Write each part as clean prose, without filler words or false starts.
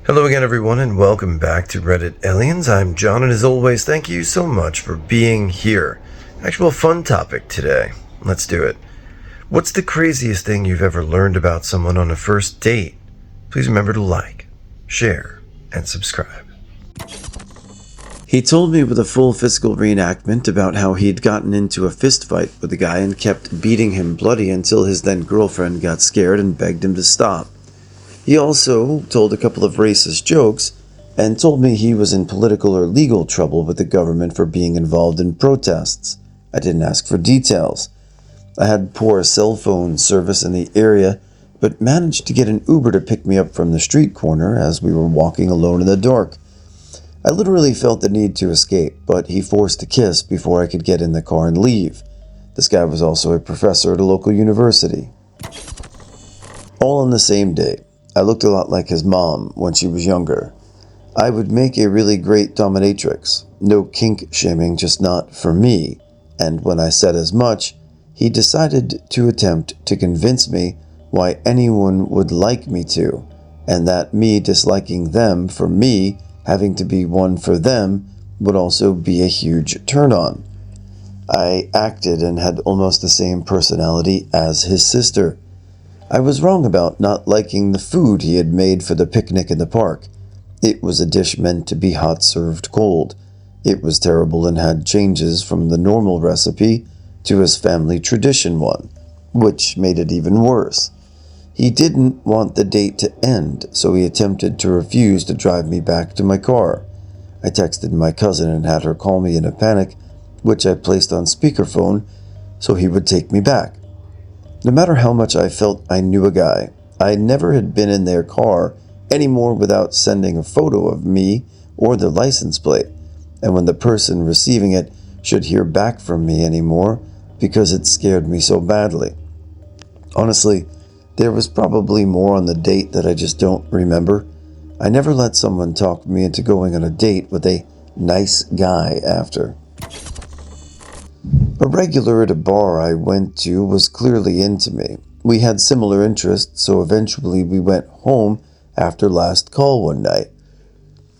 Hello again, everyone, and welcome back to Reddit Aliens. I'm John, and as always, thank you so much for being here. Actual fun topic today. Let's do it. What's the craziest thing you've ever learned about someone on a first date? Please remember to like, share, and subscribe. He told me with a full physical reenactment about how he'd gotten into a fistfight with a guy and kept beating him bloody until his then girlfriend got scared and begged him to stop. He also told a couple of racist jokes and told me he was in political or legal trouble with the government for being involved in protests. I didn't ask for details. I had poor cell phone service in the area, but managed to get an Uber to pick me up from the street corner as we were walking alone in the dark. I literally felt the need to escape, but he forced a kiss before I could get in the car and leave. This guy was also a professor at a local university. All on the same day. I looked a lot like his mom when she was younger. I would make a really great dominatrix. No kink shaming, just not for me. And when I said as much, he decided to attempt to convince me why anyone would like me to, and that me disliking them for me having to be one for them would also be a huge turn-on. I acted and had almost the same personality as his sister. I was wrong about not liking the food he had made for the picnic in the park. It was a dish meant to be hot served cold. It was terrible and had changes from the normal recipe to his family tradition one, which made it even worse. He didn't want the date to end, so he attempted to refuse to drive me back to my car. I texted my cousin and had her call me in a panic, which I placed on speakerphone so he would take me back. No matter how much I felt I knew a guy, I never had been in their car anymore without sending a photo of me or the license plate, and when the person receiving it should hear back from me anymore because it scared me so badly. Honestly, there was probably more on the date that I just don't remember. I never let someone talk me into going on a date with a nice guy after. A regular at a bar I went to was clearly into me. We had similar interests, so eventually we went home after last call one night.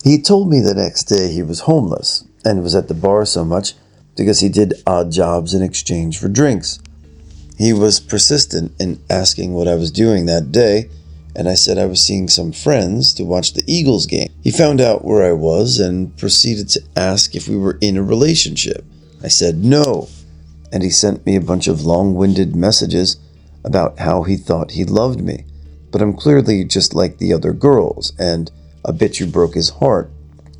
He told me the next day he was homeless and was at the bar so much because he did odd jobs in exchange for drinks. He was persistent in asking what I was doing that day, and I said I was seeing some friends to watch the Eagles game. He found out where I was and proceeded to ask if we were in a relationship. I said no, and he sent me a bunch of long-winded messages about how he thought he loved me, but I'm clearly just like the other girls, and a bitch who broke his heart.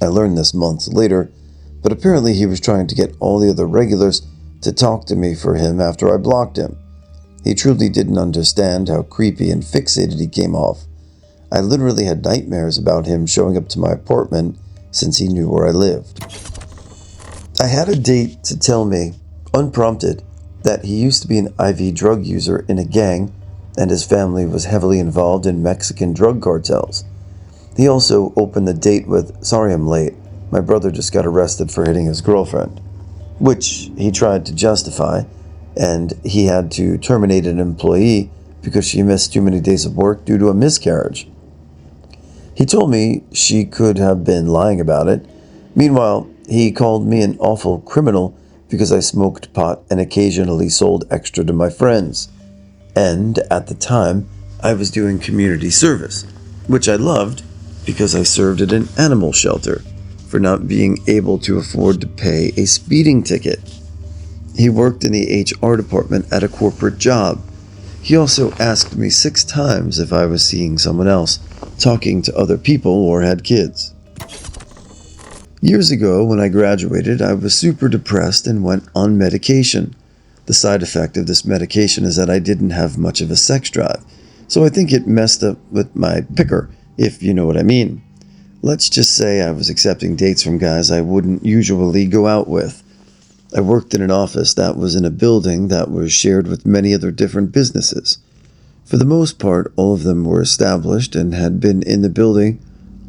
I learned this months later, but apparently he was trying to get all the other regulars to talk to me for him after I blocked him. He truly didn't understand how creepy and fixated he came off. I literally had nightmares about him showing up to my apartment since he knew where I lived. I had a date to tell me, unprompted, that he used to be an IV drug user in a gang and his family was heavily involved in Mexican drug cartels. He also opened the date with, "Sorry I'm late. My brother just got arrested for hitting his girlfriend," which he tried to justify, and he had to terminate an employee because she missed too many days of work due to a miscarriage. He told me she could have been lying about it. Meanwhile, he called me an awful criminal because I smoked pot and occasionally sold extra to my friends. And at the time, I was doing community service, which I loved because I served at an animal shelter for not being able to afford to pay a speeding ticket. He worked in the HR department at a corporate job. He also asked me 6 times if I was seeing someone else, talking to other people, or had kids. Years ago, when I graduated, I was super depressed and went on medication. The side effect of this medication is that I didn't have much of a sex drive, so I think it messed up with my picker, if you know what I mean. Let's just say I was accepting dates from guys I wouldn't usually go out with. I worked in an office that was in a building that was shared with many other different businesses. For the most part, all of them were established and had been in the building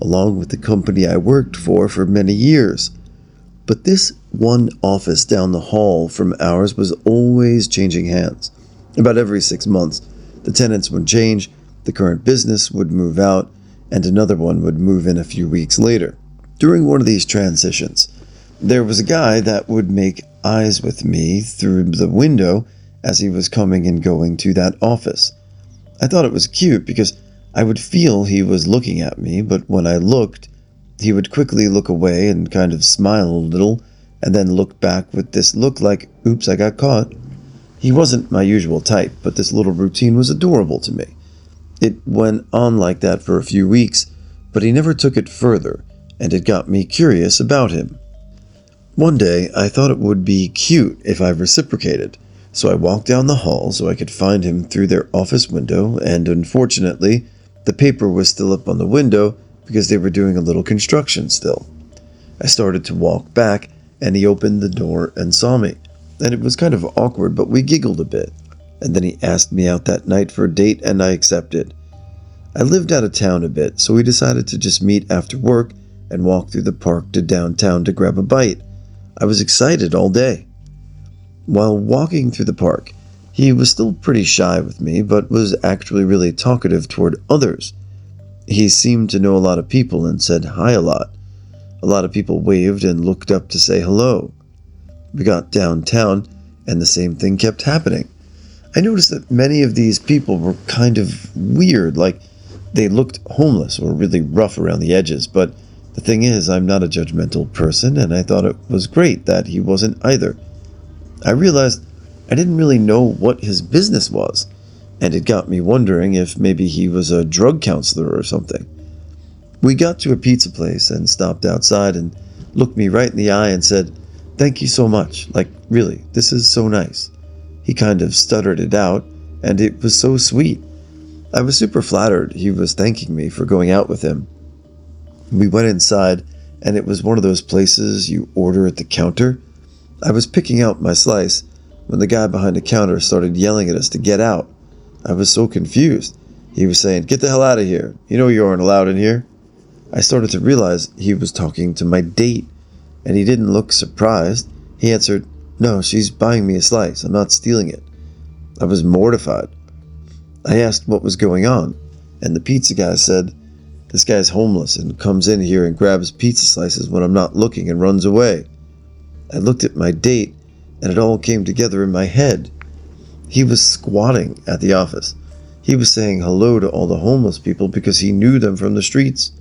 along with the company I worked for many years. But this one office down the hall from ours was always changing hands. About every 6 months, the tenants would change, the current business would move out, and another one would move in a few weeks later. During one of these transitions, there was a guy that would make eyes with me through the window as he was coming and going to that office. I thought it was cute because I would feel he was looking at me, but when I looked, he would quickly look away and kind of smile a little, and then look back with this look like, oops, I got caught. He wasn't my usual type, but this little routine was adorable to me. It went on like that for a few weeks, but he never took it further, and it got me curious about him. One day, I thought it would be cute if I reciprocated, so I walked down the hall so I could find him through their office window, and unfortunately, the paper was still up on the window because they were doing a little construction still. I started to walk back, and he opened the door and saw me, and it was kind of awkward, but we giggled a bit, and then he asked me out that night for a date, and I accepted. I lived out of town a bit, so we decided to just meet after work and walk through the park to downtown to grab a bite. I was excited all day. While walking through the park, he was still pretty shy with me, but was actually really talkative toward others. He seemed to know a lot of people and said hi a lot. A lot of people waved and looked up to say hello. We got downtown, and the same thing kept happening. I noticed that many of these people were kind of weird, like they looked homeless or really rough around the edges, but the thing is, I'm not a judgmental person, and I thought it was great that he wasn't either. I realized I didn't really know what his business was, and it got me wondering if maybe he was a drug counselor or something. We got to a pizza place and stopped outside and looked me right in the eye and said, "Thank you so much. Like, really, this is so nice." He kind of stuttered it out, and it was so sweet. I was super flattered he was thanking me for going out with him. We went inside, and it was one of those places you order at the counter. I was picking out my slice when the guy behind the counter started yelling at us to get out. I was so confused. He was saying, "Get the hell out of here. You know you aren't allowed in here." I started to realize he was talking to my date, and he didn't look surprised. He answered, "No, she's buying me a slice. I'm not stealing it." I was mortified. I asked what was going on, and the pizza guy said, "This guy's homeless and comes in here and grabs pizza slices when I'm not looking and runs away." I looked at my date, and it all came together in my head. He was squatting at the office. He was saying hello to all the homeless people because he knew them from the streets.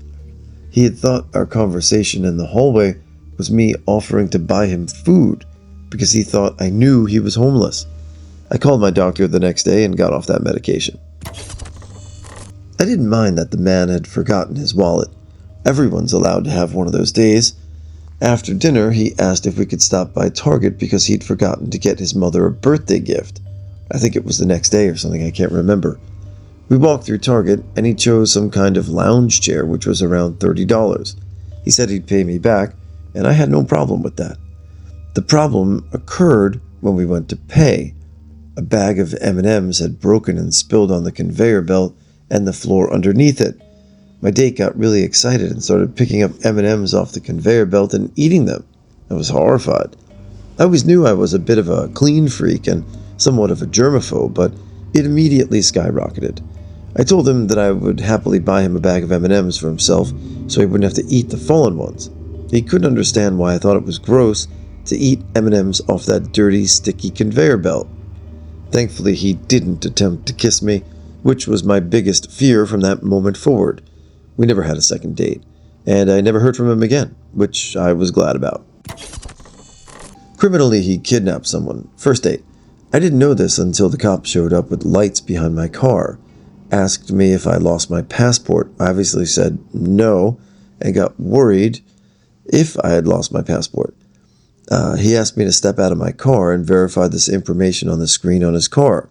He had thought our conversation in the hallway was me offering to buy him food because he thought I knew he was homeless. I called my doctor the next day and got off that medication. I didn't mind that the man had forgotten his wallet. Everyone's allowed to have one of those days. After dinner, he asked if we could stop by Target because he'd forgotten to get his mother a birthday gift. I think it was the next day or something, I can't remember. We walked through Target, and he chose some kind of lounge chair, which was around $30. He said he'd pay me back, and I had no problem with that. The problem occurred when we went to pay. A bag of M&Ms had broken and spilled on the conveyor belt and the floor underneath it. My date got really excited and started picking up M&Ms off the conveyor belt and eating them. I was horrified. I always knew I was a bit of a clean freak and somewhat of a germaphobe, but it immediately skyrocketed. I told him that I would happily buy him a bag of M&Ms for himself so he wouldn't have to eat the fallen ones. He couldn't understand why I thought it was gross to eat M&Ms off that dirty, sticky conveyor belt. Thankfully, he didn't attempt to kiss me, which was my biggest fear from that moment forward. We never had a second date, and I never heard from him again, which I was glad about. Criminally, he kidnapped someone. First date. I didn't know this until the cop showed up with lights behind my car. Asked me if I lost my passport. I obviously said no, and got worried if I had lost my passport. He asked me to step out of my car and verify this information on the screen on his car.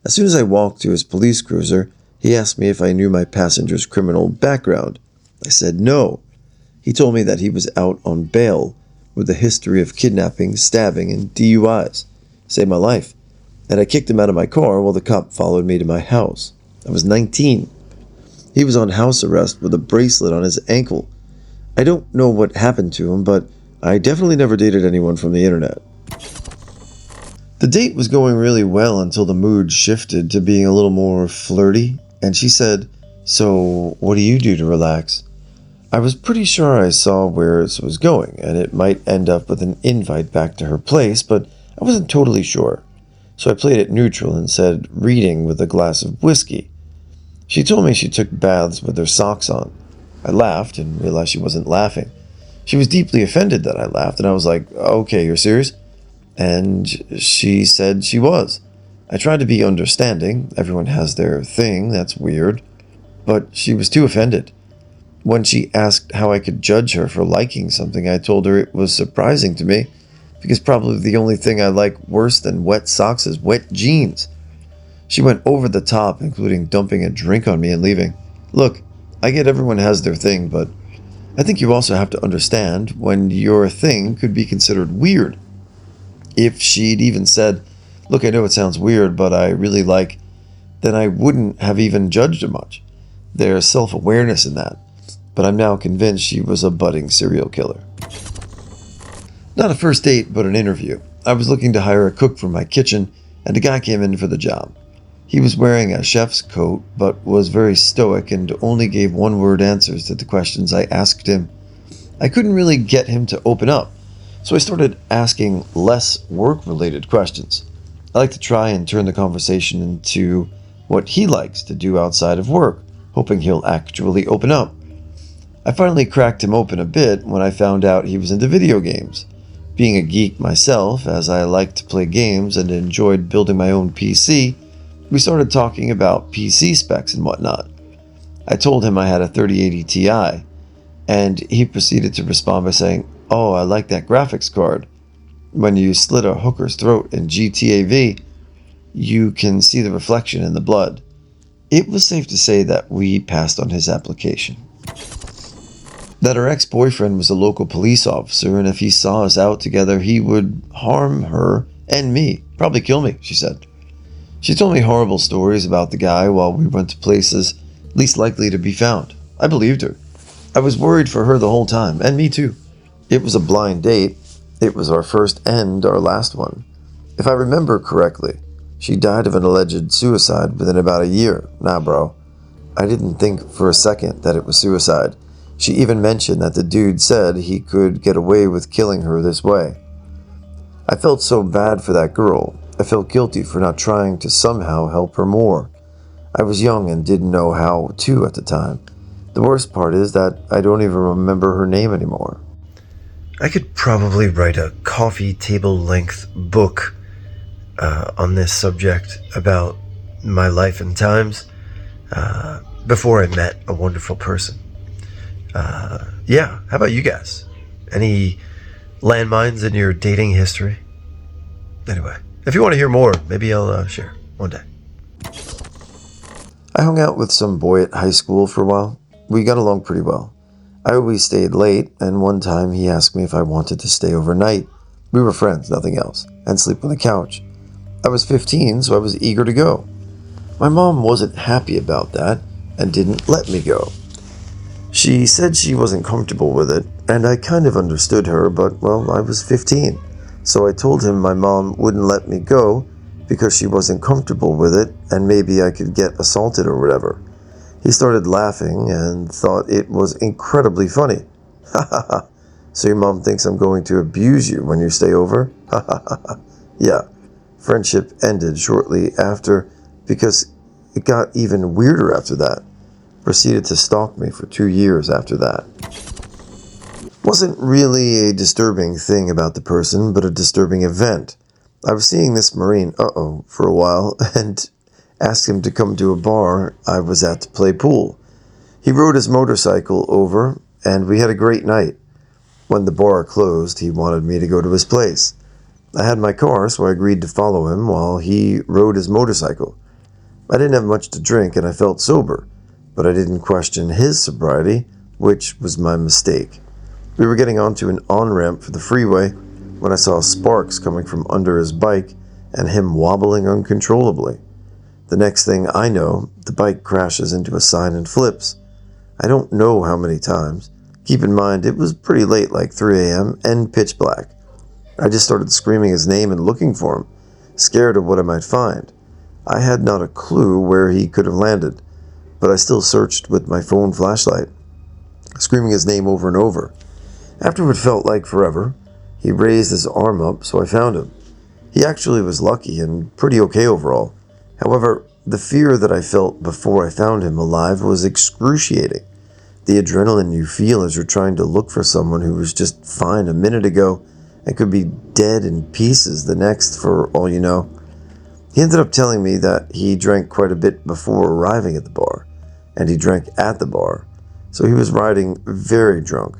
As soon as I walked to his police cruiser, he asked me if I knew my passenger's criminal background. I said no. He told me that he was out on bail with a history of kidnapping, stabbing, and DUIs. Saved my life. And I kicked him out of my car while the cop followed me to my house. I was 19. He was on house arrest with a bracelet on his ankle. I don't know what happened to him, but I definitely never dated anyone from the internet. The date was going really well until the mood shifted to being a little more flirty, and she said, So, what do you do to relax? I was pretty sure I saw where this was going, and it might end up with an invite back to her place, but I wasn't totally sure. So I played it neutral and said reading with a glass of whiskey. She told me she took baths with her socks on. I laughed and realized she wasn't laughing. She was deeply offended that I laughed, and I was like, okay, you're serious? And she said she was. I tried to be understanding. Everyone has their thing, that's weird. But she was too offended. When she asked how I could judge her for liking something, I told her it was surprising to me, because probably the only thing I like worse than wet socks is wet jeans. She went over the top, including dumping a drink on me and leaving. Look, I get everyone has their thing, but I think you also have to understand when your thing could be considered weird. If she'd even said, look, I know it sounds weird, but I really like, then I wouldn't have even judged her much. There's self-awareness in that, but I'm now convinced she was a budding serial killer. Not a first date, but an interview. I was looking to hire a cook for my kitchen, and a guy came in for the job. He was wearing a chef's coat, but was very stoic and only gave one-word answers to the questions I asked him. I couldn't really get him to open up, so I started asking less work-related questions. I like to try and turn the conversation into what he likes to do outside of work, hoping he'll actually open up. I finally cracked him open a bit when I found out he was into video games. Being a geek myself, as I liked to play games and enjoyed building my own PC, we started talking about PC specs and whatnot. I told him I had a 3080 Ti, and he proceeded to respond by saying, oh, I like that graphics card. When you slit a hooker's throat in GTA V, you can see the reflection in the blood. It was safe to say that we passed on his application. That her ex-boyfriend was a local police officer, and if he saw us out together, he would harm her and me. Probably kill me, she said. She told me horrible stories about the guy while we went to places least likely to be found. I believed her. I was worried for her the whole time, and me too. It was a blind date. It was our first and our last one. If I remember correctly, she died of an alleged suicide within about a year. Nah, bro. I didn't think for a second that it was suicide. She even mentioned that the dude said he could get away with killing her this way. I felt so bad for that girl. I felt guilty for not trying to somehow help her more. I was young and didn't know how to at the time. The worst part is that I don't even remember her name anymore. I could probably write a coffee table length book on this subject about my life and times before I met a wonderful person. How about you guys? Any landmines in your dating history? Anyway, if you want to hear more, maybe I'll share one day. I hung out with some boy at high school for a while. We got along pretty well. I always stayed late, and one time he asked me if I wanted to stay overnight. We were friends, nothing else, and sleep on the couch. I was 15, so I was eager to go. My mom wasn't happy about that and didn't let me go. She said she wasn't comfortable with it, and I kind of understood her, but, well, I was 15. So I told him my mom wouldn't let me go because she wasn't comfortable with it, and maybe I could get assaulted or whatever. He started laughing and thought it was incredibly funny. Ha ha ha. So your mom thinks I'm going to abuse you when you stay over? Ha ha ha ha. Yeah. Friendship ended shortly after because it got even weirder after that. Proceeded to stalk me for 2 years after that. Wasn't really a disturbing thing about the person, but a disturbing event. I was seeing this Marine, for a while, and asked him to come to a bar I was at to play pool. He rode his motorcycle over, and we had a great night. When the bar closed, he wanted me to go to his place. I had my car, so I agreed to follow him while he rode his motorcycle. I didn't have much to drink, and I felt sober, but I didn't question his sobriety, which was my mistake. We were getting onto an on-ramp for the freeway when I saw sparks coming from under his bike and him wobbling uncontrollably. The next thing I know, the bike crashes into a sign and flips. I don't know how many times. Keep in mind, it was pretty late, like 3 a.m., and pitch black. I just started screaming his name and looking for him, scared of what I might find. I had not a clue where he could have landed. but I still searched with my phone flashlight, screaming his name over and over. After what felt like forever, he raised his arm up, so I found him. He actually was lucky and pretty okay overall. However, the fear that I felt before I found him alive was excruciating. The adrenaline you feel as you're trying to look for someone who was just fine a minute ago and could be dead in pieces the next for all you know. He ended up telling me that he drank quite a bit before arriving at the bar, and he drank at the bar, so he was riding very drunk.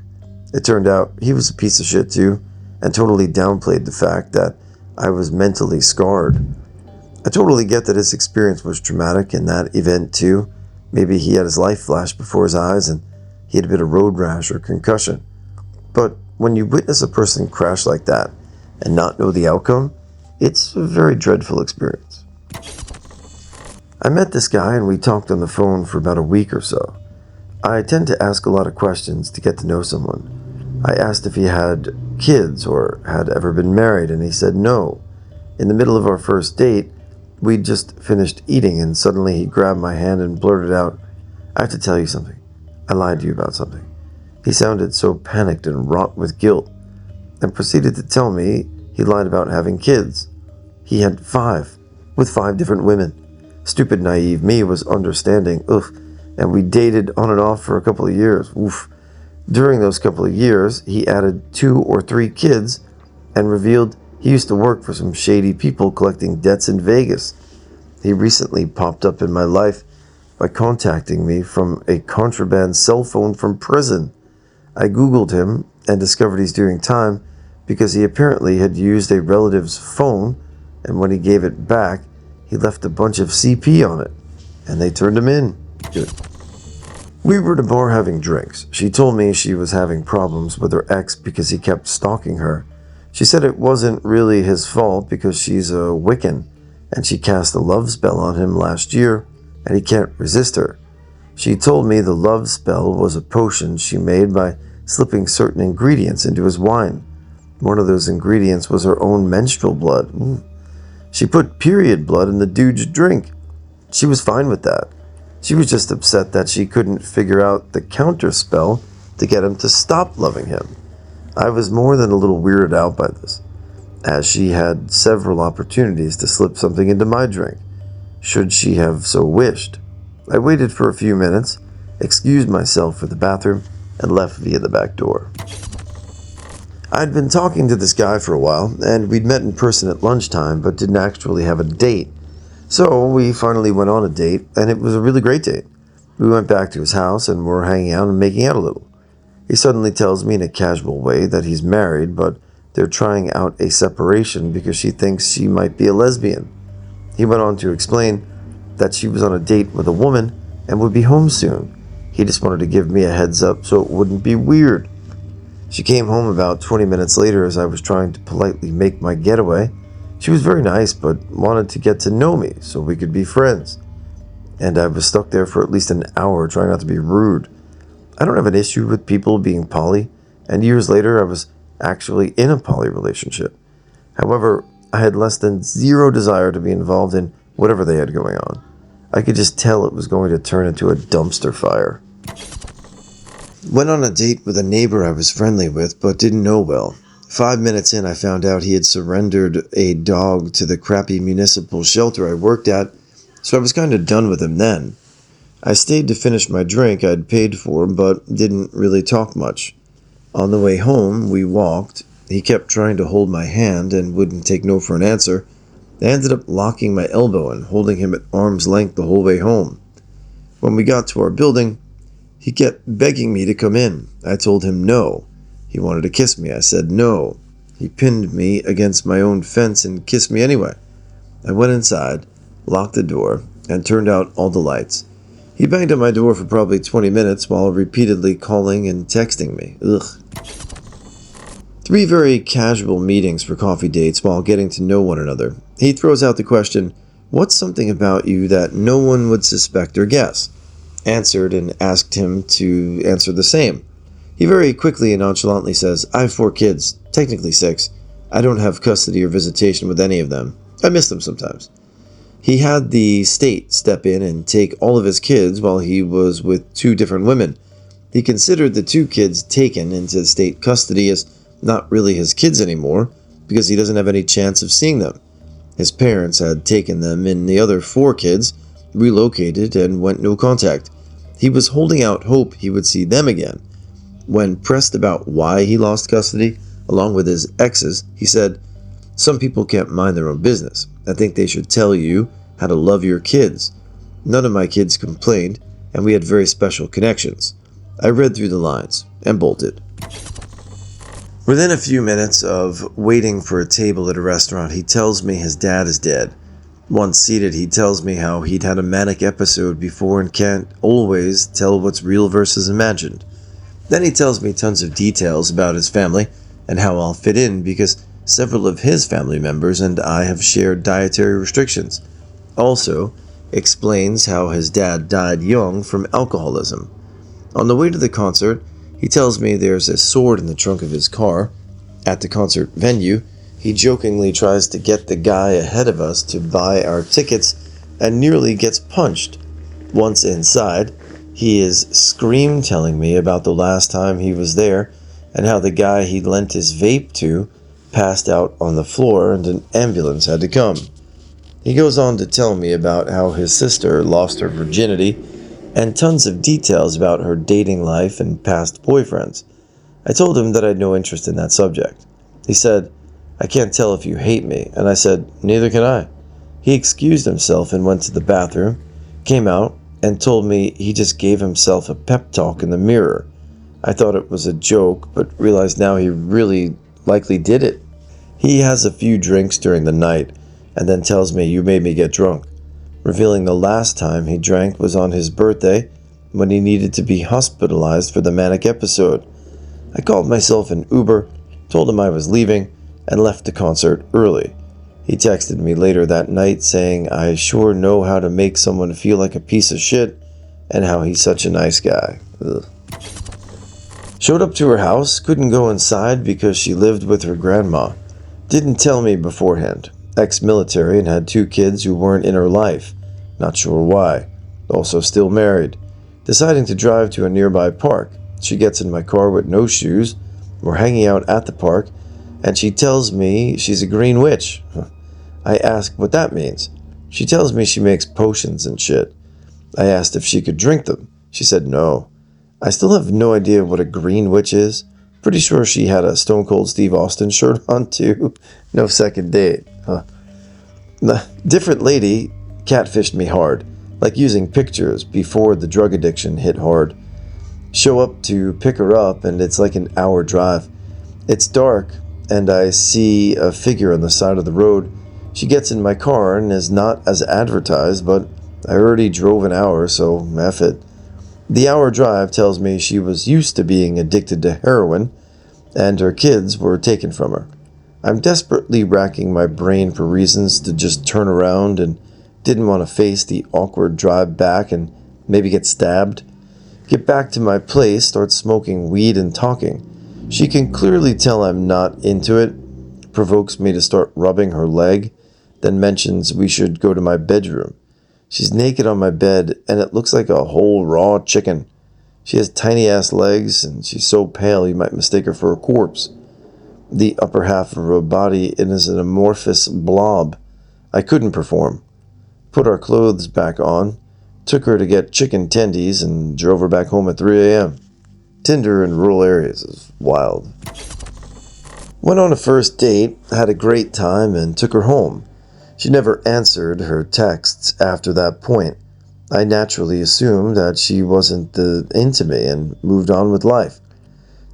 It turned out he was a piece of shit too, and totally downplayed the fact that I was mentally scarred. I totally get that his experience was traumatic in that event too. Maybe he had his life flash before his eyes and he had a bit of road rash or concussion. But when you witness a person crash like that and not know the outcome, it's a very dreadful experience. I met this guy and we talked on the phone for about a week or so. I tend to ask a lot of questions to get to know someone. I asked if he had kids or had ever been married, and he said no. In the middle of our first date, we'd just finished eating, and suddenly he grabbed my hand and blurted out, "I have to tell you something. I lied to you about something." He sounded so panicked and wrought with guilt, and proceeded to tell me he lied about having kids. He had 5, with 5 different women. Stupid, naive me was understanding, and we dated on and off for a couple of years. During those couple of years, he added 2 or 3 kids and revealed he used to work for some shady people collecting debts in Vegas. He recently popped up in my life by contacting me from a contraband cell phone from prison. I Googled him and discovered he's doing time because he apparently had used a relative's phone, and when he gave it back, he left a bunch of CP on it, and they turned him in. Good. We were at a bar having drinks. She told me she was having problems with her ex because he kept stalking her. She said it wasn't really his fault because she's a Wiccan, and she cast a love spell on him last year, and he can't resist her. She told me the love spell was a potion she made by slipping certain ingredients into his wine. One of those ingredients was her own menstrual blood. She put period blood in the dude's drink. She was fine with that. She was just upset that she couldn't figure out the counter spell to get him to stop loving him. I was more than a little weirded out by this, as she had several opportunities to slip something into my drink, should she have so wished. I waited for a few minutes, excused myself for the bathroom, and left via the back door. I'd been talking to this guy for a while, and we'd met in person at lunchtime, but didn't actually have a date. So we finally went on a date, and it was a really great date. We went back to his house, and were hanging out and making out a little. He suddenly tells me in a casual way that he's married, but they're trying out a separation because she thinks she might be a lesbian. He went on to explain that she was on a date with a woman and would be home soon. He just wanted to give me a heads up so it wouldn't be weird. She came home about 20 minutes later as I was trying to politely make my getaway. She was very nice, but wanted to get to know me so we could be friends. And I was stuck there for at least an hour trying not to be rude. I don't have an issue with people being poly, and years later I was actually in a poly relationship. However, I had less than zero desire to be involved in whatever they had going on. I could just tell it was going to turn into a dumpster fire. Went on a date with a neighbor I was friendly with but didn't know well. 5 minutes in, I found out he had surrendered a dog to the crappy municipal shelter I worked at, so I was kind of done with him then. I stayed to finish my drink I'd paid for, but didn't really talk much. On the way home, we walked. He kept trying to hold my hand and wouldn't take no for an answer. I ended up locking my elbow and holding him at arm's length the whole way home. When we got to our building, he kept begging me to come in. I told him no. He wanted to kiss me. I said no. He pinned me against my own fence and kissed me anyway. I went inside, locked the door, and turned out all the lights. He banged on my door for probably 20 minutes while repeatedly calling and texting me. 3 very casual meetings for coffee dates while getting to know one another. He throws out the question, "What's something about you that no one would suspect or guess?" Answered and asked him to answer the same. He very quickly and nonchalantly says, "I have 4 kids, technically 6. I don't have custody or visitation with any of them. I miss them sometimes." He had the state step in and take all of his kids while he was with 2 different women. He considered the 2 kids taken into state custody as not really his kids anymore because he doesn't have any chance of seeing them. His parents had taken them, and the other 4 kids relocated and went no contact. He was holding out hope he would see them again. When pressed about why he lost custody, along with his exes, he said, "Some people can't mind their own business. I think they should tell you how to love your kids. None of my kids complained, and we had very special connections." I read through the lines and bolted. Within a few minutes of waiting for a table at a restaurant, he tells me his dad is dead. Once seated, he tells me how he'd had a manic episode before and can't always tell what's real versus imagined. Then he tells me tons of details about his family and how I'll fit in because several of his family members and I have shared dietary restrictions. Also, explains how his dad died young from alcoholism. On the way to the concert, he tells me there's a sword in the trunk of his car. At the concert venue, he jokingly tries to get the guy ahead of us to buy our tickets and nearly gets punched. Once inside, he is scream telling me about the last time he was there and how the guy he lent his vape to passed out on the floor and an ambulance had to come. He goes on to tell me about how his sister lost her virginity and tons of details about her dating life and past boyfriends. I told him that I had no interest in that subject. He said, "I can't tell if you hate me," and I said, "Neither can I." He excused himself and went to the bathroom, came out, and told me he just gave himself a pep talk in the mirror. I thought it was a joke, but realized now he really likely did it. He has a few drinks during the night, and then tells me, "You made me get drunk," revealing the last time he drank was on his birthday when he needed to be hospitalized for the manic episode. I called myself an Uber, told him I was leaving, and left the concert early. He texted me later that night saying, "I sure know how to make someone feel like a piece of shit, and how he's such a nice guy." Ugh. Showed up to her house, couldn't go inside because she lived with her grandma. Didn't tell me beforehand. Ex-military and had 2 kids who weren't in her life. Not sure why. Also still married. Deciding to drive to a nearby park. She gets in my car with no shoes. We're hanging out at the park, and she tells me she's a green witch. I ask what that means. She tells me she makes potions and shit. I asked if she could drink them. She said no. I still have no idea what a green witch is. Pretty sure she had a Stone Cold Steve Austin shirt on too. No second date. The different lady catfished me hard, like using pictures before the drug addiction hit hard. Show up to pick her up and it's like an hour drive. It's dark and I see a figure on the side of the road. She gets in my car and is not as advertised, but I already drove an hour, so F it. The hour drive tells me she was used to being addicted to heroin and her kids were taken from her. I'm desperately racking my brain for reasons to just turn around and didn't want to face the awkward drive back and maybe get stabbed. Get back to my place, start smoking weed and talking. She can clearly tell I'm not into it, provokes me to start rubbing her leg, then mentions we should go to my bedroom. She's naked on my bed and it looks like a whole raw chicken. She has tiny ass legs and she's so pale you might mistake her for a corpse. The upper half of her body is an amorphous blob. I couldn't perform. Put our clothes back on, took her to get chicken tendies, and drove her back home at 3 a.m. Tinder in rural areas is wild. Went on a first date, had a great time, and took her home. She never answered her texts after that point. I naturally assumed that she wasn't into me and moved on with life.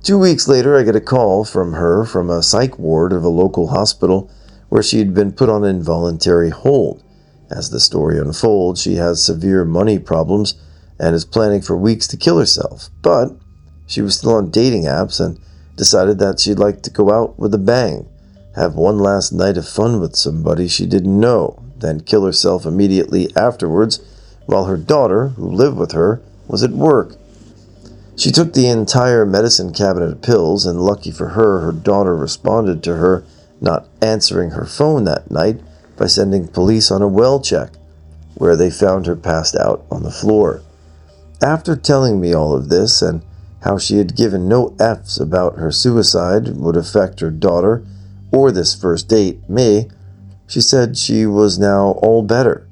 2 weeks later, I get a call from her from a psych ward of a local hospital where she had been put on involuntary hold. As the story unfolds, she has severe money problems and is planning for weeks to kill herself. But she was still on dating apps and decided that she'd like to go out with a bang, have one last night of fun with somebody she didn't know, then kill herself immediately afterwards while her daughter, who lived with her, was at work. She took the entire medicine cabinet of pills, and lucky for her, her daughter responded to her not answering her phone that night by sending police on a well check, where they found her passed out on the floor. After telling me all of this and how she had given no F's about her suicide would affect her daughter or this first date, me, she said she was now all better,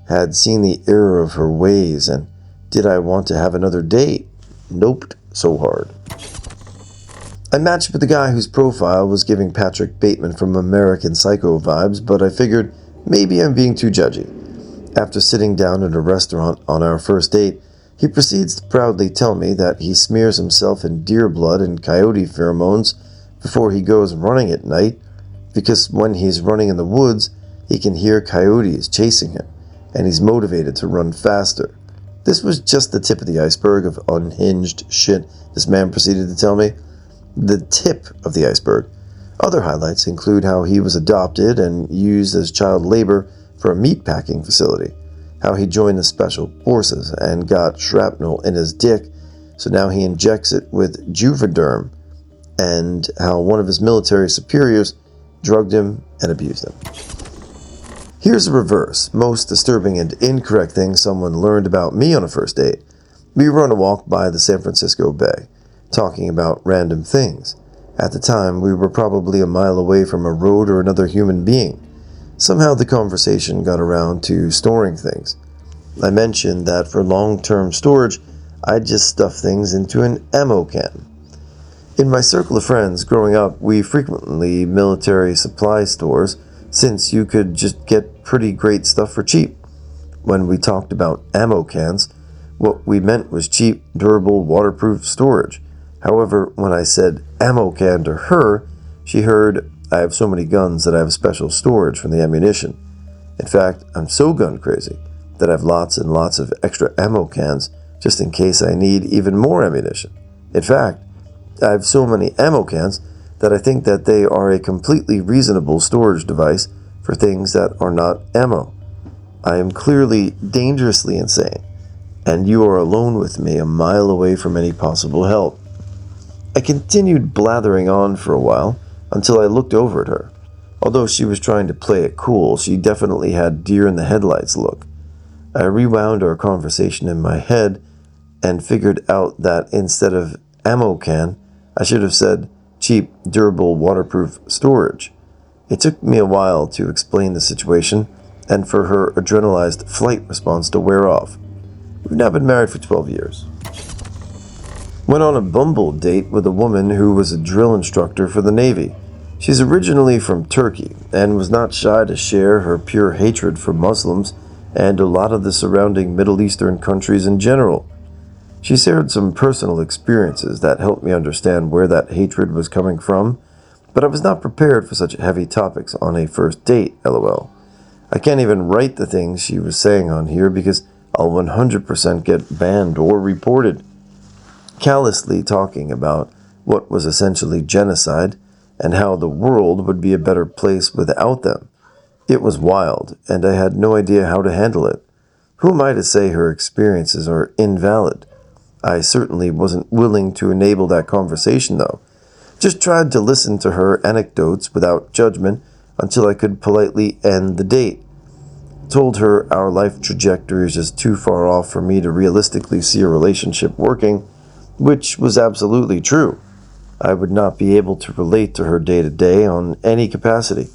had seen the error of her ways, and did I want to have another date? Noped so hard. I matched with the guy whose profile was giving Patrick Bateman from American Psycho vibes, but I figured maybe I'm being too judgy. After sitting down at a restaurant on our first date, he proceeds to proudly tell me that he smears himself in deer blood and coyote pheromones before he goes running at night, because when he's running in the woods, he can hear coyotes chasing him, and he's motivated to run faster. This was just the tip of the iceberg of unhinged shit this man proceeded to tell me. The tip of the iceberg. Other highlights include how he was adopted and used as child labor for a meatpacking facility, how he joined the special forces and got shrapnel in his dick, so now he injects it with Juvederm, and how one of his military superiors drugged him and abused him. Here's a reverse, most disturbing and incorrect thing someone learned about me on a first date. We were on a walk by the San Francisco Bay, talking about random things. At the time, we were probably a mile away from a road or another human being. Somehow the conversation got around to storing things. I mentioned that for long-term storage, I'd just stuff things into an ammo can. In my circle of friends growing up, we frequently military supply stores, since you could just get pretty great stuff for cheap. When we talked about ammo cans, what we meant was cheap, durable, waterproof storage. However, when I said ammo can to her, she heard, I have so many guns that I have special storage for the ammunition. In fact, I'm so gun crazy that I have lots and lots of extra ammo cans just in case I need even more ammunition. In fact, I have so many ammo cans that I think that they are a completely reasonable storage device for things that are not ammo. I am clearly dangerously insane, and you are alone with me a mile away from any possible help. I continued blathering on for a while until I looked over at her. Although she was trying to play it cool, she definitely had deer-in-the-headlights look. I rewound our conversation in my head and figured out that instead of ammo can, I should have said cheap, durable, waterproof storage. It took me a while to explain the situation and for her adrenalized flight response to wear off. We've now been married for 12 years. Went on a Bumble date with a woman who was a drill instructor for the Navy. She's originally from Turkey and was not shy to share her pure hatred for Muslims and a lot of the surrounding Middle Eastern countries in general. She shared some personal experiences that helped me understand where that hatred was coming from, but I was not prepared for such heavy topics on a first date, lol. I can't even write the things she was saying on here because I'll 100% get banned or reported. Callously talking about what was essentially genocide and how the world would be a better place without them. It was wild, and I had no idea how to handle it. Who am I to say her experiences are invalid? I certainly wasn't willing to enable that conversation, though. Just tried to listen to her anecdotes without judgment until I could politely end the date. Told her our life trajectory is just too far off for me to realistically see a relationship working, which was absolutely true. I would not be able to relate to her day-to-day on any capacity.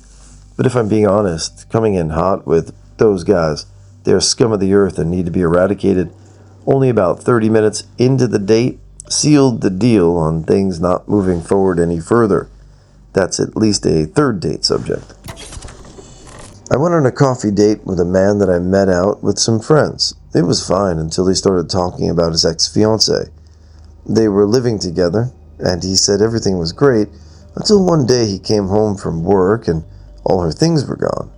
But if I'm being honest, coming in hot with those guys, they're scum of the earth and need to be eradicated. Only about 30 minutes into the date, sealed the deal on things not moving forward any further. That's at least a third date subject. I went on a coffee date with a man that I met out with some friends. It was fine until he started talking about his ex-fiancée. They were living together, and he said everything was great until one day he came home from work and all her things were gone.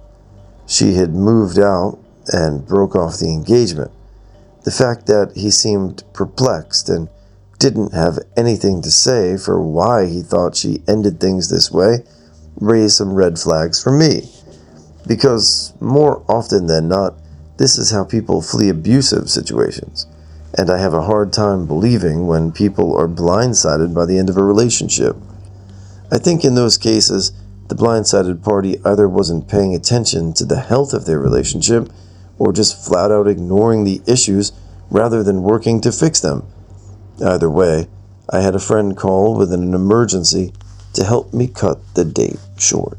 She had moved out and broke off the engagement. The fact that he seemed perplexed and didn't have anything to say for why he thought she ended things this way raised some red flags for me. Because more often than not, this is how people flee abusive situations. And I have a hard time believing when people are blindsided by the end of a relationship. I think in those cases, The blindsided party either wasn't paying attention to the health of their relationship or just flat out ignoring the issues rather than working to fix them. Either way, I had a friend call with an emergency to help me cut the date short.